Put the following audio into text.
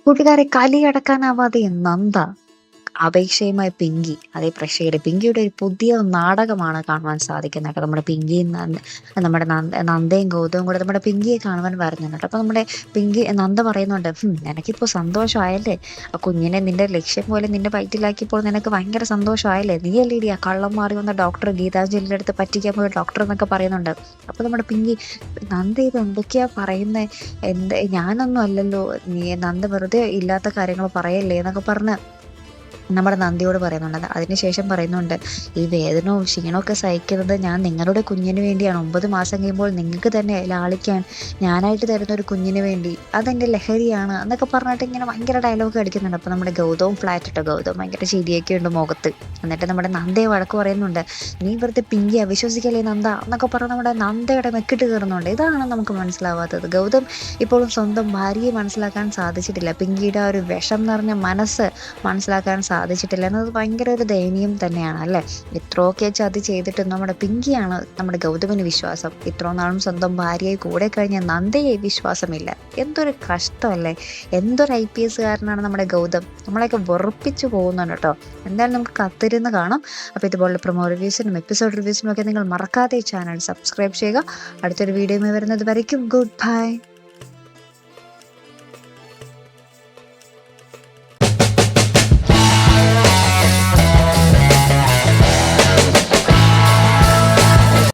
കൂട്ടുകാരെ കലിയടക്കാനാവാതെ നന്ദ അപേക്ഷയുമായി പിങ്കി അതേ പ്രഷയുടെ പിങ്കിയുടെ ഒരു പുതിയ നാടകമാണ് കാണുവാൻ സാധിക്കുന്നത് കേട്ടോ. നമ്മുടെ പിങ്കിയും നമ്മുടെ നന്ദയും ഗൗതവും കൂടെ നമ്മുടെ പിങ്കിയെ കാണുവാൻ വരുന്നുണ്ട്. അപ്പൊ നമ്മുടെ നന്ദ പറയുന്നുണ്ട്, നിനക്കിപ്പോ സന്തോഷമായല്ലേ, ആ കുഞ്ഞിനെ നിന്റെ ലക്ഷ്യം പോലെ നിന്റെ വയറ്റിലാക്കിയപ്പോൾ നിനക്ക് ഭയങ്കര സന്തോഷമായല്ലേ, നീ അല്ലേടി ആ കള്ളം മാറി വന്ന ഡോക്ടർ ഗീതാഞ്ജലിയുടെ അടുത്ത് പറ്റിക്കാൻ പോയ ഡോക്ടർ എന്നൊക്കെ പറയുന്നുണ്ട്. അപ്പൊ നമ്മുടെ പിങ്കി, നന്ദ ഇത് എന്തൊക്കെയാ പറയുന്നേ, ഞാനൊന്നും അല്ലല്ലോ, നീ നന്ദ വെറുതെ ഇല്ലാത്ത കാര്യങ്ങൾ പറയല്ലേ എന്നൊക്കെ പറഞ്ഞ് നമ്മുടെ നന്ദിയോട് പറയുന്നുണ്ട്. അതിനുശേഷം പറയുന്നുണ്ട്, ഈ വേദനവും ക്ഷീണമൊക്കെ സഹിക്കുന്നത് ഞാൻ നിങ്ങളുടെ കുഞ്ഞിന് വേണ്ടിയാണ്. 9 മാസം കഴിയുമ്പോൾ നിങ്ങൾക്ക് തന്നെ ലാളിക്കാൻ ഞാനായിട്ട് തരുന്ന ഒരു കുഞ്ഞിന് വേണ്ടി, അതെൻ്റെ ലഹരിയാണ് എന്നൊക്കെ പറഞ്ഞിട്ട് ഇങ്ങനെ ഭയങ്കര ഡയലോഗ് അടിക്കുന്നുണ്ട്. അപ്പോൾ നമ്മുടെ ഗൗതവും ഫ്ലാറ്റ് ഇട്ടോ, ഗൗതം ഭയങ്കര ശരിയൊക്കെ ഉണ്ട് മുഖത്ത്. എന്നിട്ട് നമ്മുടെ നന്ദയെ വഴക്ക് പറയുന്നുണ്ട്, നീ വെറുതെ പിങ്കിയെ അവിശ്വസിക്കല്ലേ നന്ദ എന്നൊക്കെ പറഞ്ഞ് നമ്മുടെ നന്ദയുടെ മെക്കിട്ട് കയറുന്നുണ്ട്. ഇതാണ് നമുക്ക് മനസ്സിലാവാത്തത്. ഗൗതം ഇപ്പോഴും സ്വന്തം ഭാര്യയെ മനസ്സിലാക്കാൻ സാധിച്ചിട്ടില്ല, പിങ്കിയുടെ ആ ഒരു വിഷം നിറഞ്ഞ മനസ്സ് മനസ്സിലാക്കാൻ സാധിച്ചിട്ടില്ല എന്നത് ഭയങ്കര ഒരു ദയനീയം തന്നെയാണ് അല്ലേ. ഇത്രയൊക്കെ ചതി ചെയ്തിട്ടും നമ്മുടെ പിങ്കിയാണ് നമ്മുടെ ഗൗതമിന് വിശ്വാസം. ഇത്ര നാളും സ്വന്തം ഭാര്യയെ കൂടെ കഴിഞ്ഞ നന്ദയെ വിശ്വാസമില്ല. എന്തൊരു കഷ്ടമല്ലേ, എന്തൊരു IPS കാരനാണ് നമ്മുടെ ഗൗതം. നമ്മളെയൊക്കെ വെറുപ്പിച്ചു പോകുന്നുണ്ട് കേട്ടോ. എന്തായാലും നമുക്ക് കത്തിരുന്ന് കാണാം. അപ്പോൾ ഇതുപോലുള്ള പ്രൊമോ റിവ്യൂസിനും എപ്പിസോഡ് റിവ്യൂസിനും ഒക്കെ നിങ്ങൾ മറക്കാതെ ചാനൽ സബ്സ്ക്രൈബ് ചെയ്യുക. അടുത്തൊരു വീഡിയോയുമായി വരുന്നത് വരയ്ക്കും ഗുഡ് ബൈ.